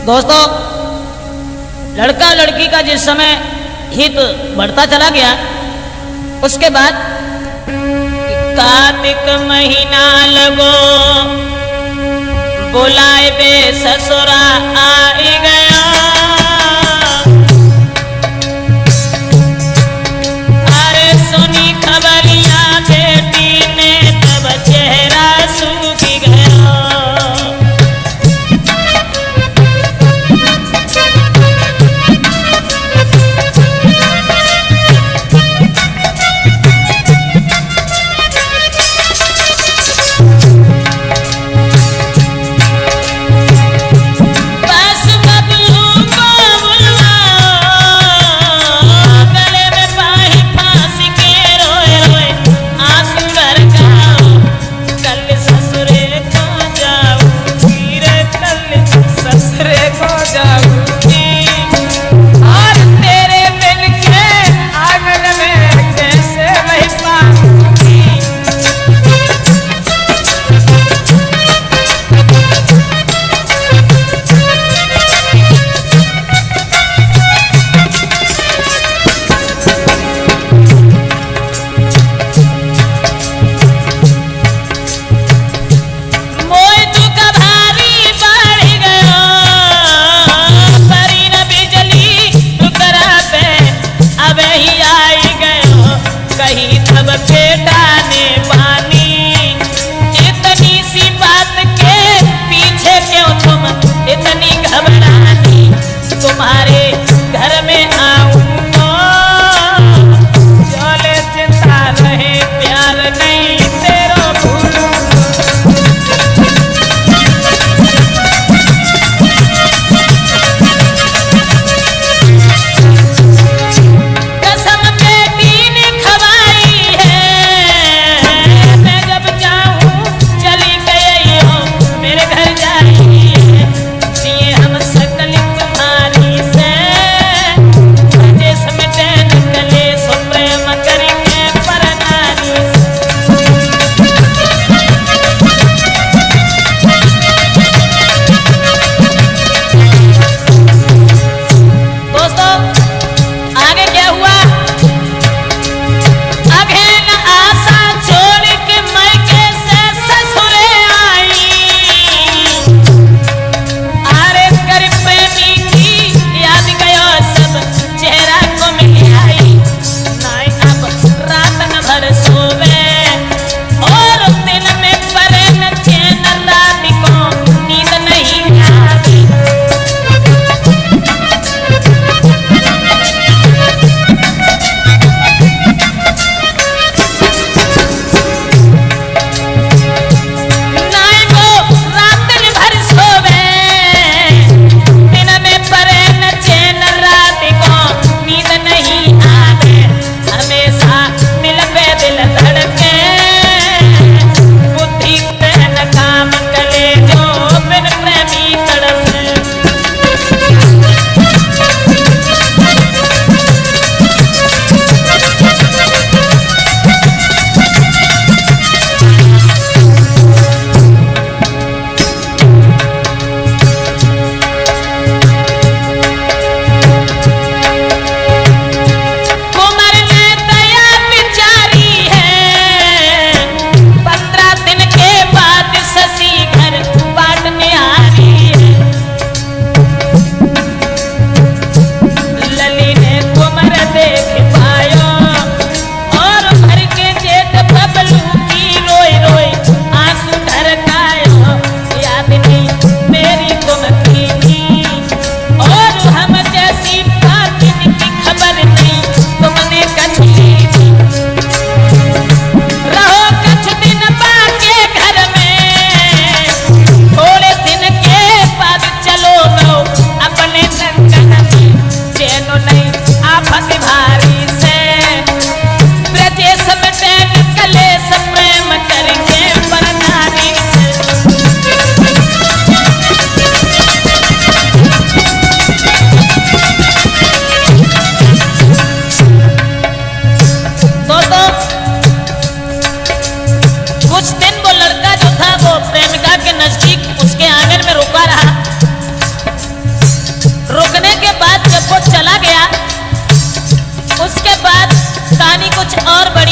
दोस्तों, लड़का लड़की का जिस समय हित बढ़ता चला गया, उसके बाद कार्तिक महीना लगो बुलाए बे ससुरा आई गया। अरे सुनी खबरिया बेटी ने तब चेहरा सूख गया।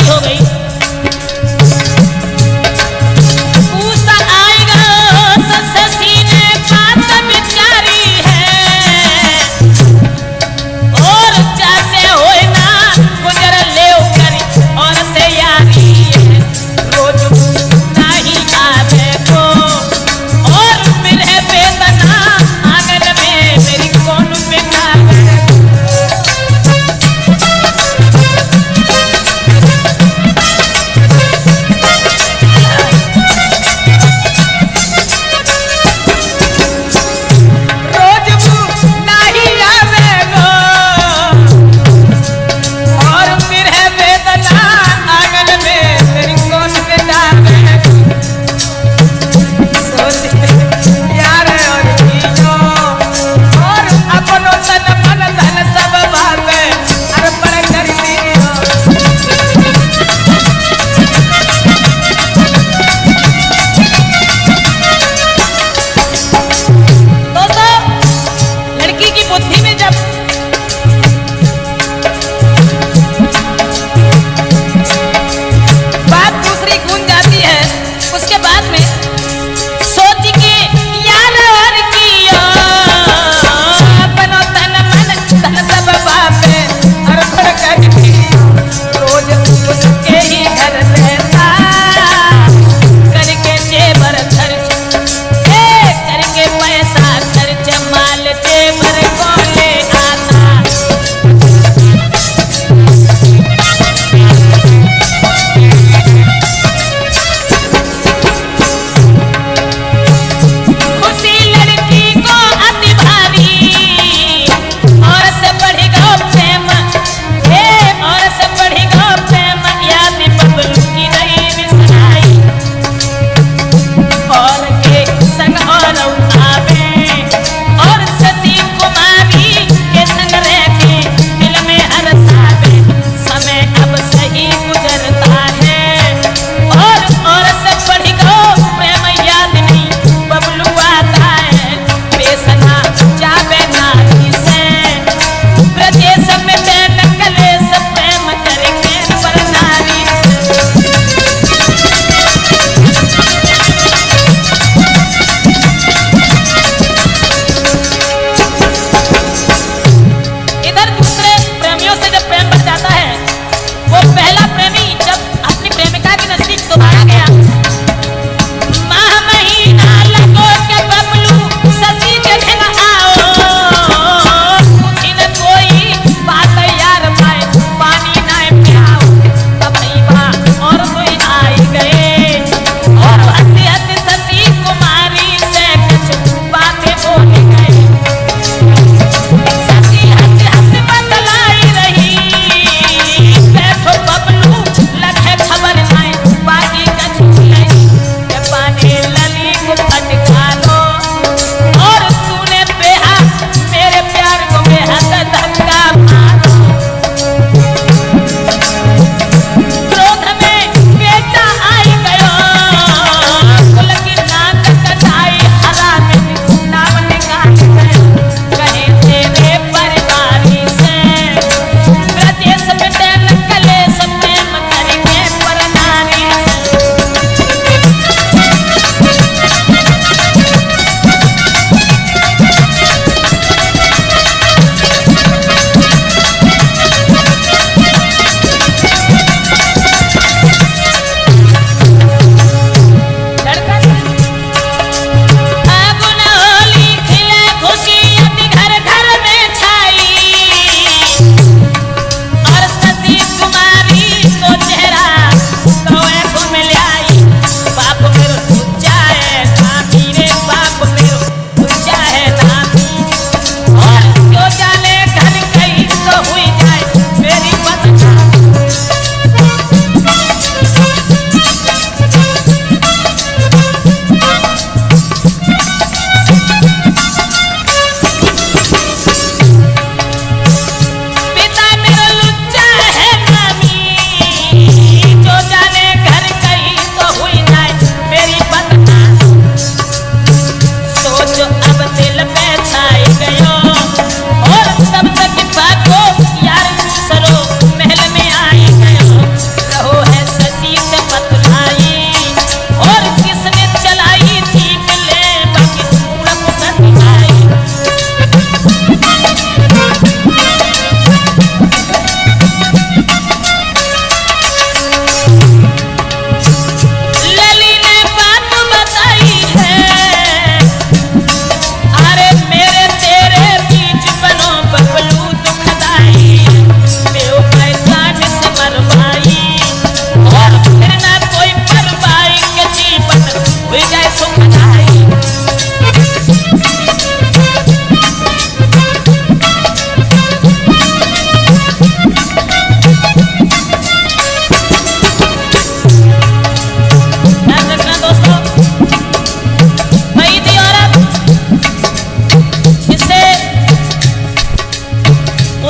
बड़ी हो गई। पूसा आएगा सबसे सीने बात बिचारी है, और जैसे होए ना गुजर ले करी और से यारी है। रोज नहीं आवे को और मिले बेतना आंगन में मेरी कौन बेकार।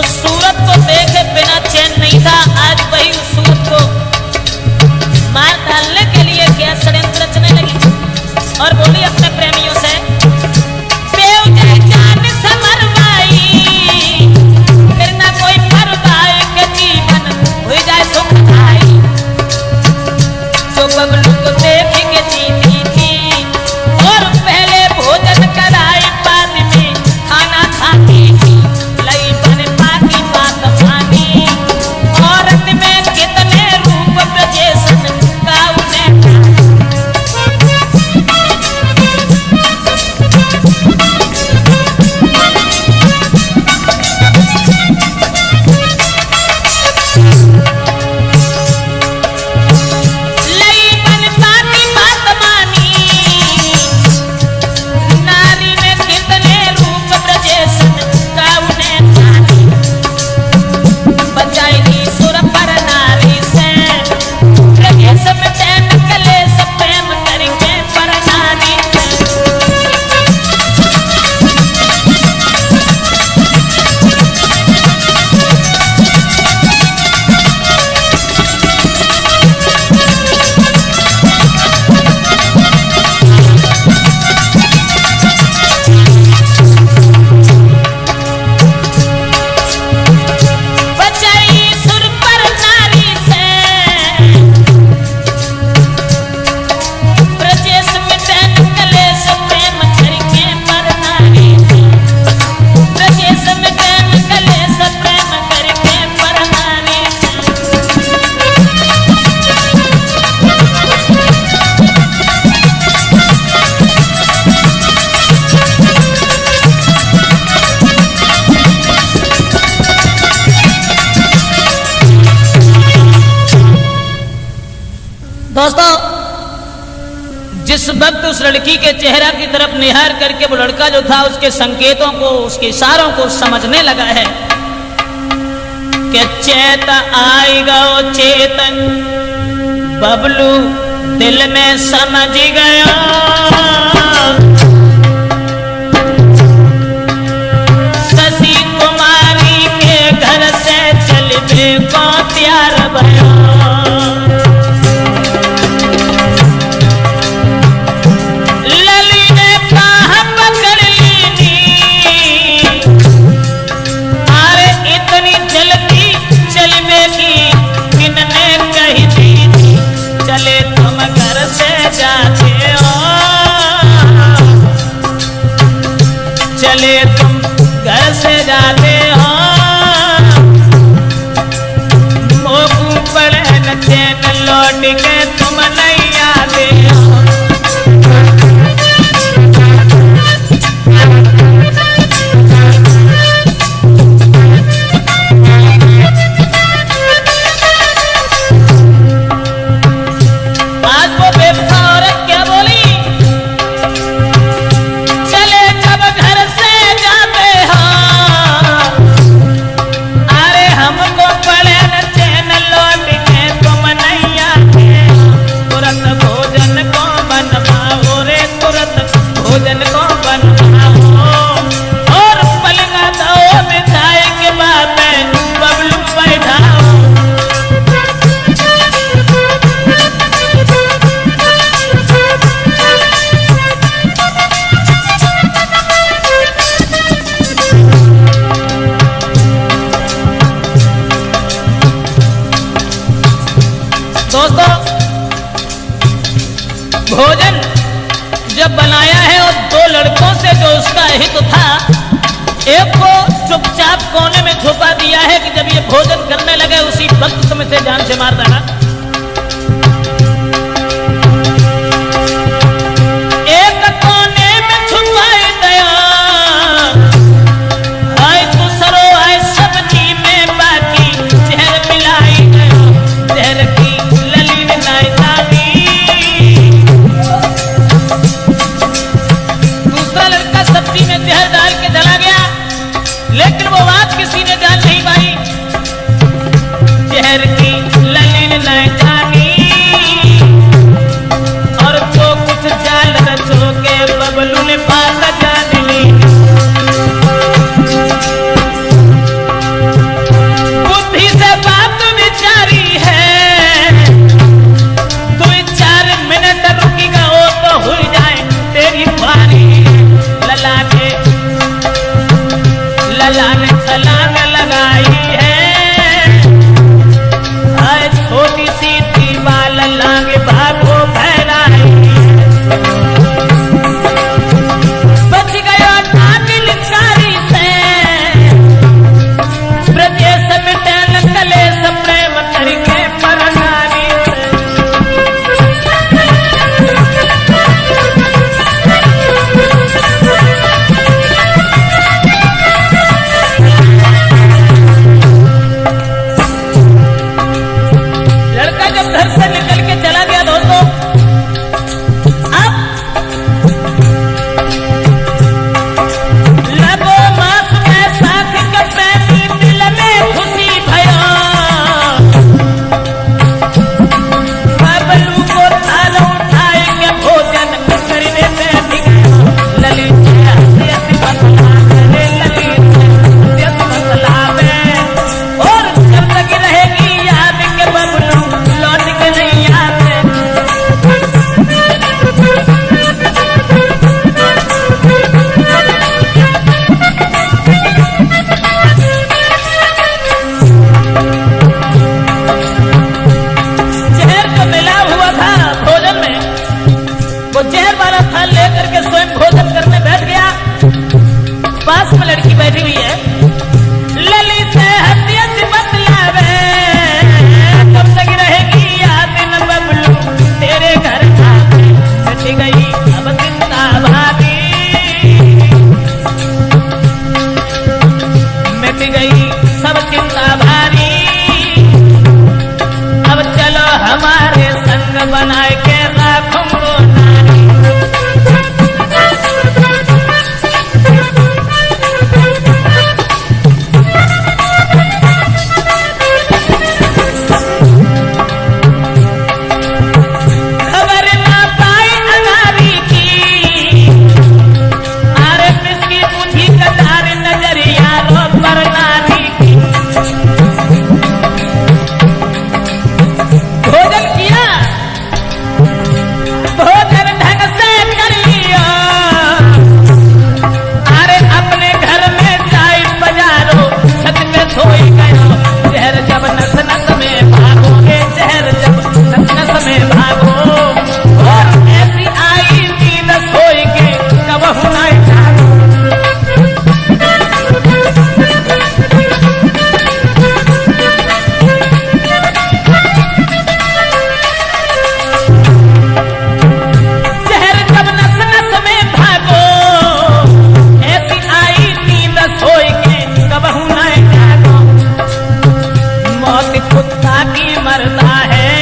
उस सूरत को देखे बिना चैन नहीं था। आज वही उस सूरत को मार डालने के लिए क्या षड्यंत्र रचने लगी और बोली अपने प्रेमियों से, जान समरवाई फिर ना कोई परवाए के जीवन हो जाए सुखदाई। जो बबलू को देख के जीती थी और पहले भोजन कराई, बाद में खाना खाती थी, लई बन पाती बात मानी। औरत में कितने रूप प्रजेशन का उन्हें दोस्तों, जिस वक्त उस लड़की के चेहरा की तरफ निहार करके वो लड़का जो था उसके संकेतों को, उसके इशारों को समझने लगा है कि चेत आई गो चेतन, बबलू दिल में समझ गया। शशि कुमारी के घर से चलने को तैयार भयो। चले तुम घर से जाते हो, मोकू पड़े न चैन लौट के तुम नहीं आते हो। आज वो बेवफा औरत क्या बोली, दोस्तों, भोजन जब बनाया है और दो लड़कों से जो उसका हित था, एक को चुपचाप कोने में छुपा दिया है कि जब ये भोजन करने लगे उसी वक्त तुम इसे जान से मार देना। एक कोने में छुपाई दया, आए तो सरो आए सब्जी में बाकी जहर मिलाई गया, जहर की सब्जी में जहर डाल के चला गया, लेकिन वो बात किसी ने जान नहीं पाई। जहर की ललीन न जानी और जो कुछ जाल रचो के बबलू ने बात जान ली। लाला ने छलांग लगाई है, छोटी सी दीवाल लांग भागो फैलाई, बच गया नागिन कारी से, ब्रजेश मिटे न कलेश प्रेम करके पर नारी से। लड़का जब घर से निकल के चला गया दोस्तों, अब लगो मास में साथ के पैनी दिल में खुशी भया, बबलू को थाल उठाए के भोजन करने में भी ललित मसला में, और जब तक रहेगी याद के बबलू लौट के नहीं आते। जहर तो मिला हुआ था भोजन में, वो जहर वाला थाल लेकर के स्वयं भोजन करने बैठ गया। पास में लड़की बैठी हुई है, लली से हंसिया से बतलावे, कब तक रहेगी याद न बबलू तेरे घर आके, मिट गई अब चिंता भाभी, मिट गई सब चिंता भारी, अब चलो हमारे संग बनाए के राखूंगो नारी। खबर ना पाई अनारी की, आरे पिसकी बुझी कटार नजरिया रो पर नारी की। भोजन किया, भोजन ढंग से कर लिया, अरे अपने घर में जाई बजारो छत पे सोई गयो, जहर जब नस नस में भागोगे, जहर जब नस नस में भागो, और ऐसी आई नींद सोई के कबहू नहीं जागो। जहर जब नस नस में भागो, ऐसी आई नींद सोई के कबहू नहीं जागो। मौत कुत्ता की मरता है,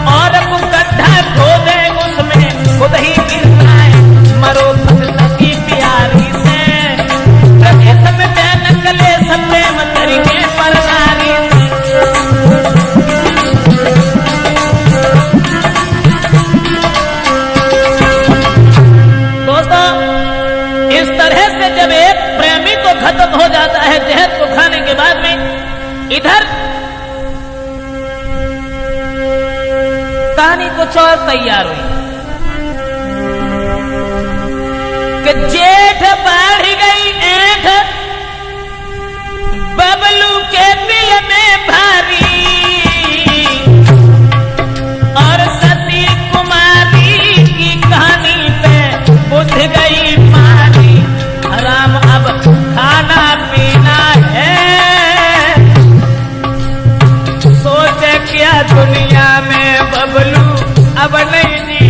और वो गड्ढा खोदे उसमें खुद ही गिरता है, मरो भक्त की प्यारी से, प्रदेश में बैन कलेश प्रेम करके पर नारी से। दोस्तों, इस तरह से जब एक प्रेमी तो खत्म हो जाता है जहर को खाने के बाद में, इधर कहानी कुछ और तैयार हुई कि जेठ बढ़ गई ऐठ बबलू के दिल में भारी, और सती कुमारी की कहानी पे बुझ गई पानी। राम अब खाना पीना है, सोचे क्या दुनिया में बबलू अब नहीं जी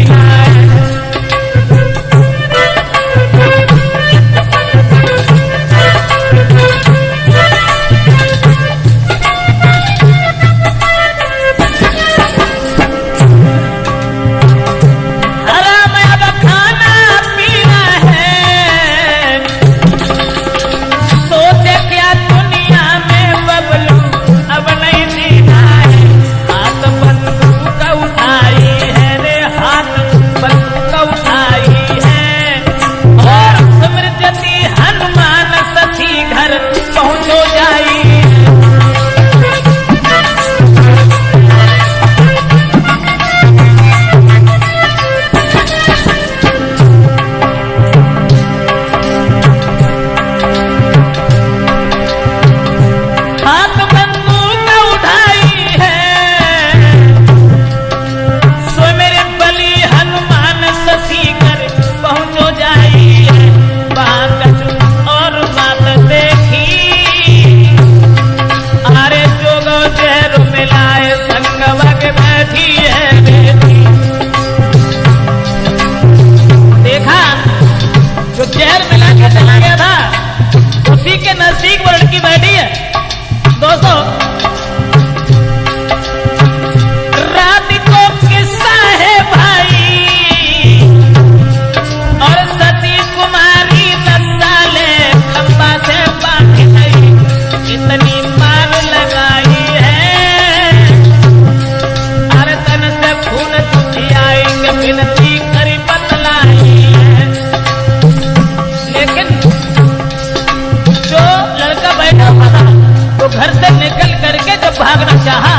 घर से निकल करके जब भागना चाहा,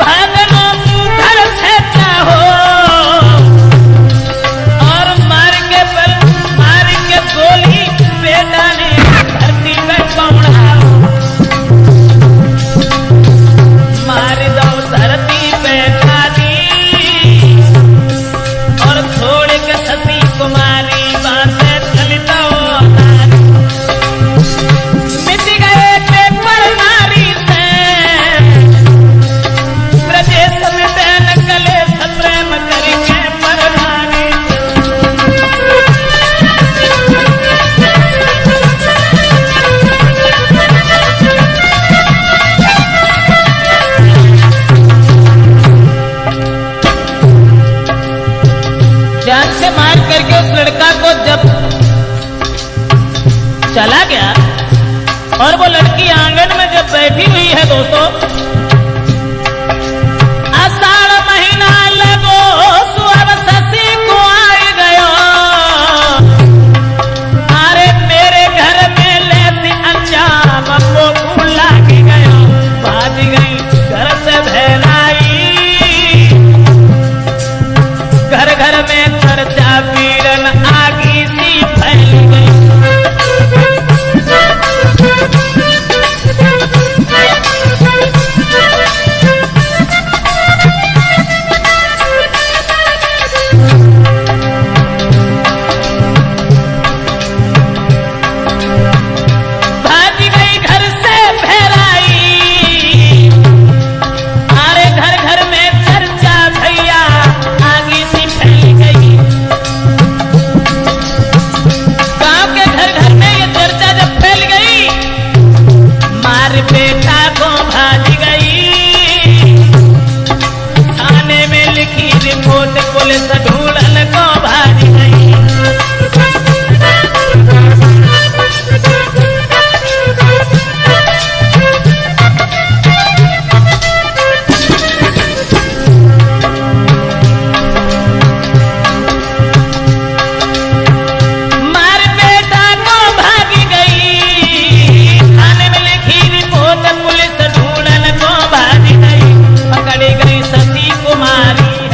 भागना घर से चाहो और मार के गोली बेटा ने धरती पे पौड़ा, मार दो धरती पे खादी और छोड़ के सती कुमारी बातें चलता मिट गए पेपर नारी से ब्रजेश में देन कले सप्रेम करके पर नारी जान से मार करके उस लड़का को जब चला गया और वो लड़की आंगन में जब बैठी हुई है दोस्तों, आषाढ़ महीना लगो